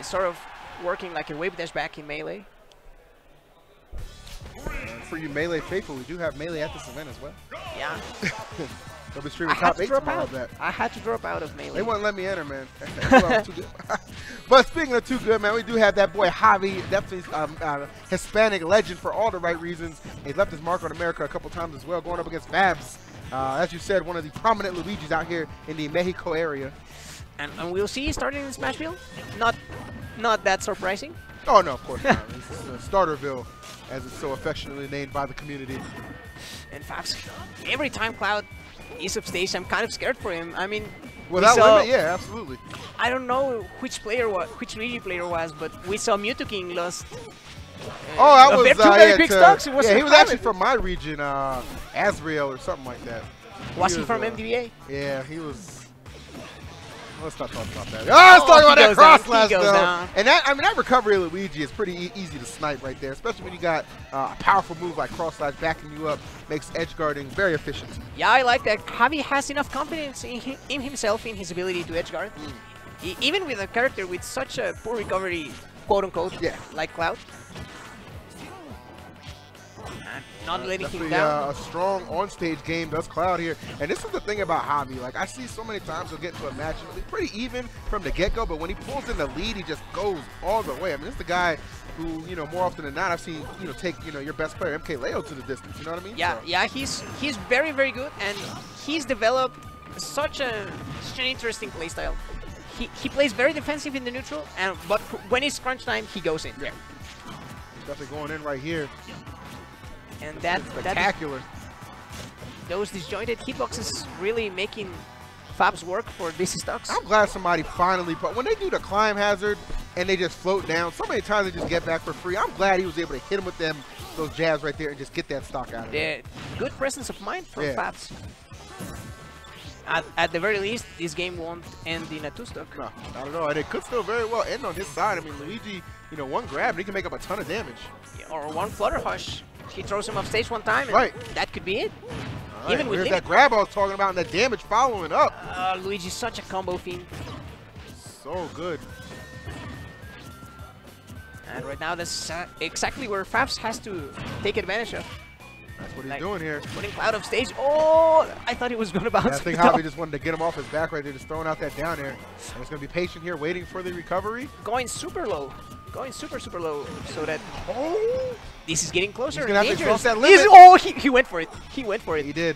is sort of working like a wave dash back in melee. For you melee faithful, we do have melee at this event as well. Yeah. They'll be streaming top 8 tomorrow. I had to drop out of melee. They wouldn't let me enter, man. Too good. But speaking of too good, man, we do have that boy Javi, definitely Hispanic legend for all the right reasons. He left his mark on America a couple times as well, going up against Fabz. As you said, one of the prominent Luigis out here in the Mexico area. And we'll see starting in Smashville. Not that surprising. Oh, no, of course not. This is Starterville, as it's so affectionately named by the community. And Fabz, every time Cloud is upstage, I'm kind of scared for him. I mean, without limit, yeah, absolutely. I don't know which Luigi player was, but we saw Mewtwo King lost. That was very quick stocks. He was actually from my region, Azrael or something like that. Was he from MDVA? Yeah, he was. Let's not talk about that. Let's talk about that cross slash though. And that, I mean, that recovery of Luigi is pretty easy to snipe right there, especially when you got a powerful move like cross slash backing you up, makes edge guarding very efficient. Yeah, I like that. Javi has enough confidence in himself, in his ability to edge guard. Even with a character with such a poor recovery, quote unquote, like Cloud. Not letting him down. A strong on-stage game does Cloud here. And this is the thing about Javi. Like, I see so many times he'll get into a match and it'll be pretty even from the get-go, but when he pulls in the lead, he just goes all the way. I mean, this is the guy who, you know, more often than not, I've seen, you know, take, you know, your best player, MK Leo, to the distance. You know what I mean? Yeah, yeah, he's very, very good, and he's developed such an interesting playstyle. He plays very defensive in the neutral, but when it's crunch time, he goes in. Yeah. He's definitely going in right here. And that's spectacular. Those disjointed hitboxes really making Fabz work for DC stocks. I'm glad somebody finally, but when they do the climb hazard and they just float down, so many times they just get back for free. I'm glad he was able to hit him with those jabs right there and just get that stock out of there. Good presence of mind from Fabz. At the very least, this game won't end in a 2-stock. No, not at all. And it could still very well end on his side. I mean, Luigi, you know, one grab and he can make up a ton of damage. Yeah, or one flutter hush. He throws him off stage one time, and that could be it. Right, even with that grab I was talking about and the damage following up. Luigi's such a combo fiend. So good. And right now, that's exactly where Fabz has to take advantage of. That's what he's doing here. Putting Cloud off stage. Oh, I thought he was going to bounce. I think Javi just wanted to get him off his back right there, just throwing out that down air. And he's going to be patient here, waiting for the recovery. Going super low. Going super, super low, so that this is getting closer. He's gonna have to cross that limit. He went for it. He went for it. He did.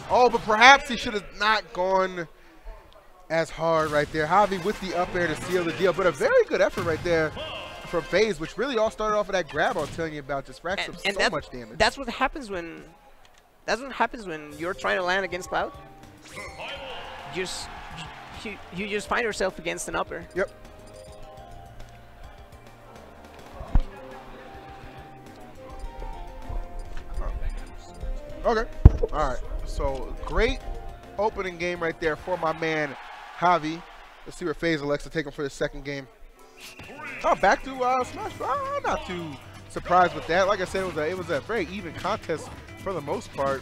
Oh, but perhaps he should have not gone as hard right there. Javi with the up air to seal the deal, but a very good effort right there from FaZe, which really all started off with that grab I was telling you about. Just racks up so much damage. That's what happens when. That's what happens when you're trying to land against Cloud. You just find yourself against an upper. Yep. Okay. All right. So great opening game right there for my man Javi. Let's see where FaZe elects to take him for the second game. Back to Smash. I'm not too surprised with that. Like I said, it was a very even contest for the most part.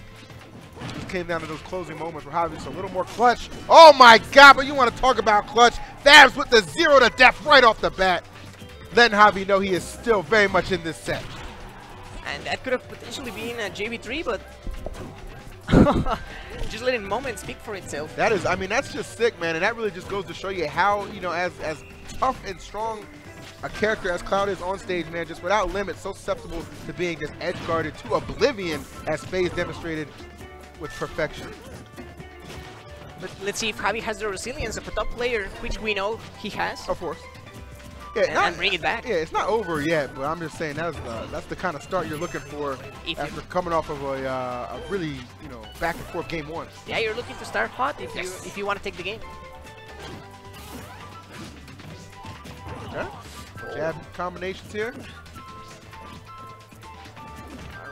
It just came down to those closing moments where Javi's a little more clutch. Oh my God! But you want to talk about clutch? Fabz with the 0 to death right off the bat, letting Javi know he is still very much in this set. And that could have potentially been a JV3, but just letting moment speak for itself. That is, I mean, that's just sick, man. And that really just goes to show you how, you know, as tough and strong a character as Cloud is on stage, man, just without limit, so susceptible to being just edge guarded to oblivion, as FaZe demonstrated with perfection. But let's see if Javi has the resilience of a top player, which we know he has. Of course. Yeah, and bring it back. Yeah, it's not over yet, but I'm just saying that's the kind of start you're looking for after coming off of a really, you know, back and forth game one. Yeah, you're looking to start hot if you want to take the game. Okay. Jab combinations here.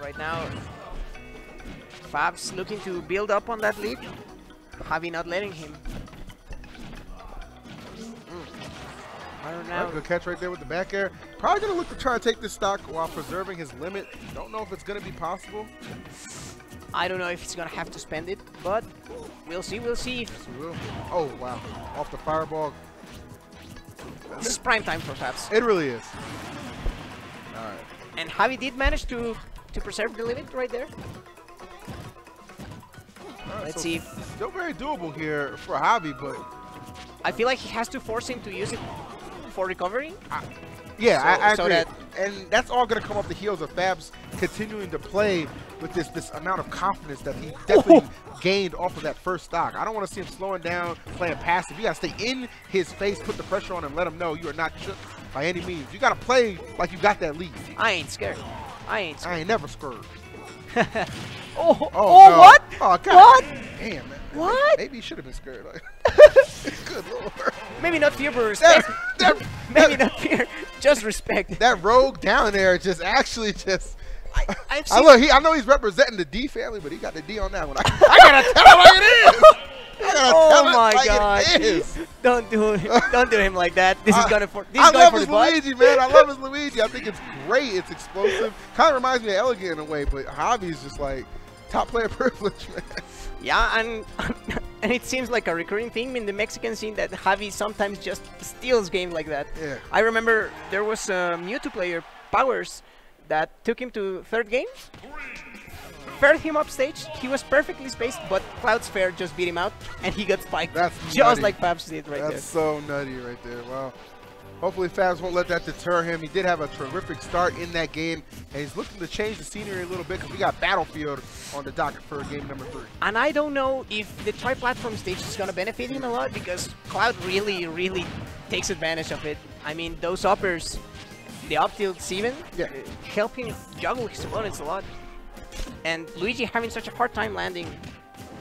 Right now, Fabz looking to build up on that lead. Javi not letting him. Right, good catch right there with the back air. Probably going to look to try to take this stock while preserving his limit. Don't know if it's going to be possible. I don't know if he's going to have to spend it, but we'll see. We'll see. Yes, we will. Oh, wow. Off the fireball. This is prime time for Fabz. It really is. All right. And Javi did manage to preserve the limit right there. All right, Let's so see. Still very doable here for Javi, but I feel like he has to force him to use it for recovery. yeah, I So agree. that- And that's all going to come off the heels of Fabz continuing to play with this amount of confidence that he definitely gained off of that first stock. I don't want to see him slowing down, playing passive. You got to stay in his face, put the pressure on him, let him know you are not shook by any means. You got to play like you got that lead. I ain't scared. I ain't scared. I ain't never scared. Oh, No. what? Oh, God. What? Damn, man. What? Maybe he should have been scared. Like, good Lord. Maybe not fear, but respect. Maybe not fear, just respect. That rogue down there just actually just. I've I seen I know he's representing the D family, but he got the D on that one. I gotta tell him like it is. I gotta Oh tell him my like God! it is. Don't do him like that. This is gonna for. This I is going love for his the butt. Luigi, man. I love his Luigi. I think it's great. It's explosive. Kind of reminds me of Elegant in a way, but Javi's just like top player privilege, man. Yeah, and it seems like a recurring theme in the Mexican scene that Javi sometimes just steals games like that. Yeah. I remember there was a Mewtwo player, Powers, that took him to third game. Fared him up stage. He was perfectly spaced, but Cloud's Fair just beat him out, and he got spiked. That's just nutty. like Fabz did right That's so nutty right there. Wow. Hopefully Fabz won't let that deter him. He did have a terrific start in that game, and he's looking to change the scenery a little bit because we got Battlefield on the docket for game number 3. And I don't know if the tri-platform stage is going to benefit him a lot because Cloud really takes advantage of it. I mean, those uppers, the up tilt Steven, Yeah. help him juggle his opponents a lot. And Luigi having such a hard time landing,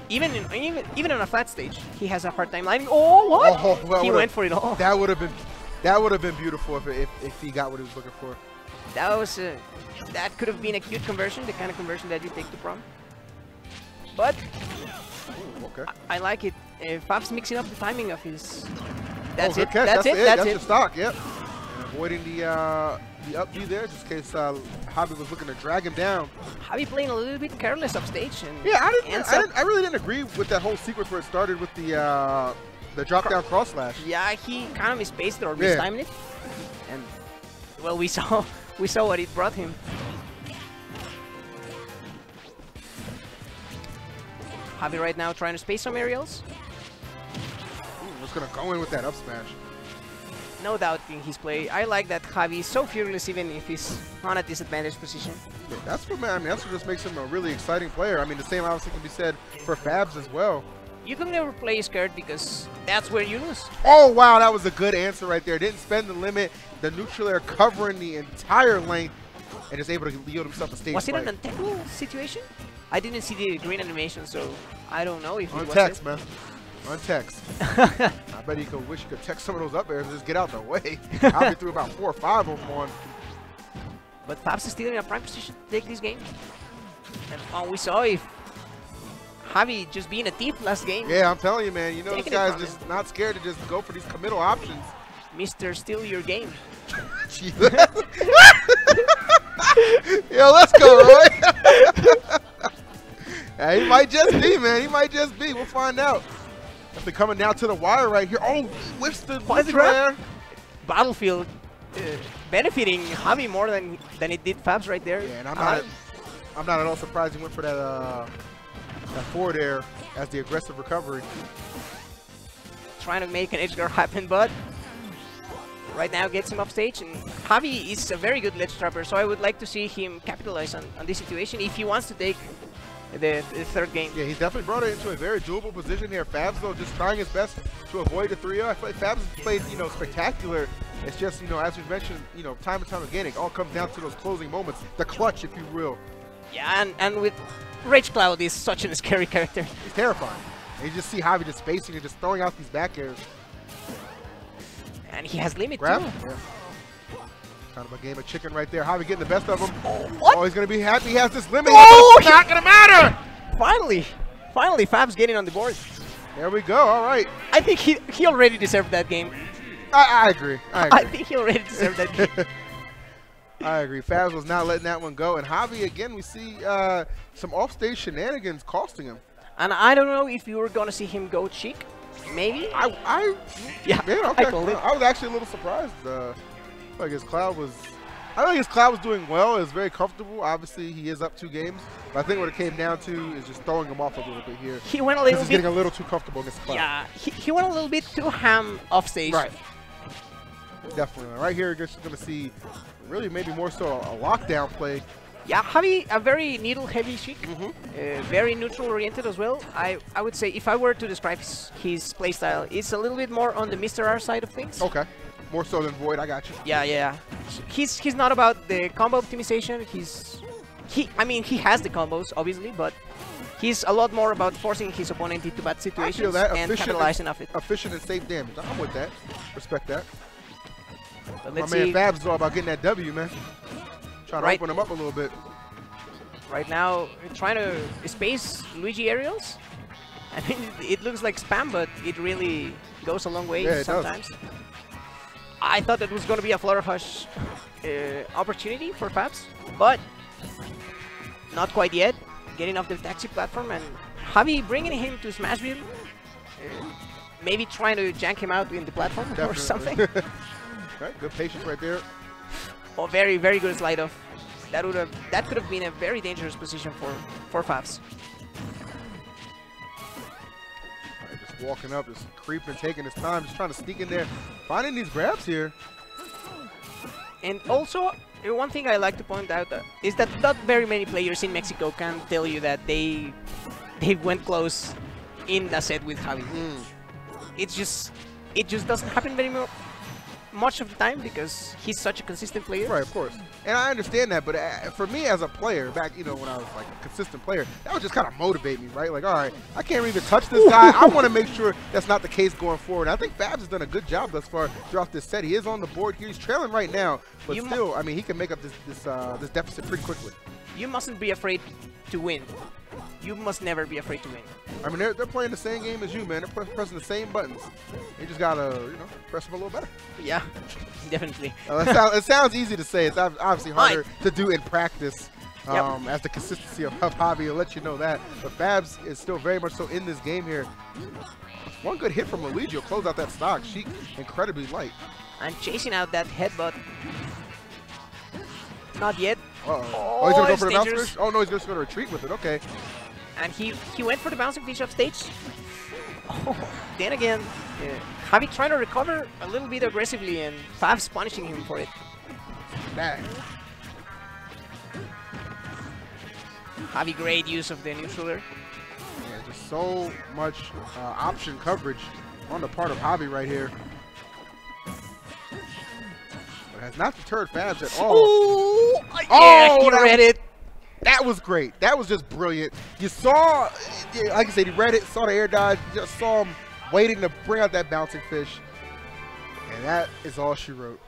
even on a flat stage, he has a hard time landing. Oh, what? Oh, well, He went for it all. That would have been beautiful if he got what he was looking for. That was that could have been a cute conversion, the kind of conversion that you take to prom. But Ooh, okay. I like it. Fabz mixing up the timing of his. That's good it. catch. That's it. That's your it. stock. Yep. And avoiding the up B there, just in case Javi was looking to drag him down. Javi playing a little bit careless up stage. And Yeah, ends up- I really didn't agree with that whole sequence where it started with the drop down cross slash. Yeah, he kind of misspaced it or Yeah. mistimed it, and well, we saw what it brought him. Javi right now trying to space some aerials. Just gonna go in with that up smash. No doubt in his play. I like that Javi is so fearless even if he's on a disadvantaged position. Yeah, that's what that's what just makes him a really exciting player. I mean, the same obviously can be said for Fabz as well. You can never play scared because that's where you lose. Oh wow, that was a good answer right there. Didn't spend the limit. The neutral air covering the entire length and is able to yield himself a stage Was it fight. an untenable situation? I didn't see the green animation, so I don't know if it On was text, it. man. On text. I bet he could wish he could text some of those up airs and just get out the way. I'll be through about 4 or 5 of them on. But Fabz is still in a prime position to take this game. And we saw if Javi just being a thief last game. Yeah, I'm telling you, man. You know, this Taking it guy's from just not scared to just go for these committal options. Mr. Steal Your Game. Yo, let's go, Roy. Yeah, he might just be, man. He might just be. We'll find out. After coming down to the wire right here. Oh, whiffs the grab. Battlefield benefiting Javi more than it did Fabz right there. Yeah, and I'm not at all surprised he went for that forward air as the aggressive recovery. Trying to make an edge guard happen, but right now gets him off stage. And Javi is a very good ledge trapper, so I would like to see him capitalize on this situation if he wants to take the third game. Yeah, he's definitely brought it into a very doable position here. Fabz, though, just trying his best to avoid the 3-0. I feel like Fabz has played, spectacular. It's just, as we've mentioned, time and time again, it all comes down to those closing moments, the clutch, if you will. Yeah, and with Rage Cloud is such a scary character. He's terrifying. And you just see Javi just spacing and just throwing out these back airs. And he has limit Grab? too. Yeah. Kind of a game of chicken right there. Javi getting the best of him. What? Oh, he's going to be happy he has this limit. Oh, It's not going to matter. Finally, Fabz getting on the board. There we go. All right. I think he already deserved that game. I agree. I think he already deserved that game. I agree. Fabz was not letting that one go. And Javi, again, we see some off-stage shenanigans costing him. And I don't know if you were going to see him go Sheik Maybe? Yeah, okay. I called it. I was actually a little surprised. I guess Cloud was... I think his Cloud was doing well. It was very comfortable. Obviously, he is up 2 games. But I think what it came down to is just throwing him off a little bit here. He went a little bit... He's getting a little too comfortable against Cloud. Yeah, he went a little bit too ham off stage. Right. Definitely. Right here, you're going to see really maybe more so a lockdown play. Yeah, Javi, a very needle-heavy Sheik. Very neutral-oriented as well. I would say if I were to describe his playstyle, it's a little bit more on the Mr. R side of things. Okay. More so than Void, I got you. Yeah. He's not about the combo optimization. I mean, he has the combos, obviously, but he's a lot more about forcing his opponent into bad situations and capitalizing off it. Efficient and safe damage. I'm with that. Respect that. But my let's man see. Fabz is all about getting that W, man. Trying to open him up a little bit. Right now, trying to space Luigi aerials. I mean, it looks like spam, but it really goes a long way sometimes. I thought that was going to be a Flutterhush opportunity for Fabz, but not quite yet. Getting off the taxi platform and Javi bringing him to Smashville. Maybe trying to jank him out in the platform or something. Right, good patience right there. Oh, very, very good slide off. That could have been a very dangerous position for Fabz. Just walking up, just creeping, taking his time, just trying to sneak in there, finding these grabs here. And also, one thing I like to point out is that not very many players in Mexico can tell you that they went close in a set with Javi. It just doesn't happen very much of the time because he's such a consistent player. Right, of course. And I understand that, but for me as a player, back, when I was like a consistent player, that would just kind of motivate me, right? Like, all right, I can't even touch this guy. I want to make sure that's not the case going forward. I think Fabz has done a good job thus far throughout this set. He is on the board here. He's trailing right now, but still, I mean, he can make up this deficit pretty quickly. You mustn't be afraid to win. You must never be afraid to win. I mean, they're playing the same game as you, man. They're pressing the same buttons. You just gotta, press them a little better. Yeah, definitely. It sounds easy to say. It's obviously harder to do in practice. As the consistency of Javi will let you know that. But Fabz is still very much so in this game here. One good hit from Luigi will close out that stock. Sheik incredibly light. And chasing out that headbutt. Not yet. Oh, he's gonna go for the bounce fish? Oh no, he's just gonna retreat with it. Okay. And he went for the bouncing fish off stage. Oh, then again, Javi trying to recover a little bit aggressively and Fabz punishing him for it. Bang. Javi, great use of the neutraler. Yeah, just so much option coverage on the part of Javi right here. But has not deterred Fabz at all. Ooh, yeah, he read it. That was great. That was just brilliant. You saw, like I said, he read it, saw the air dodge, just saw him waiting to bring out that bouncing fish. And that is all she wrote.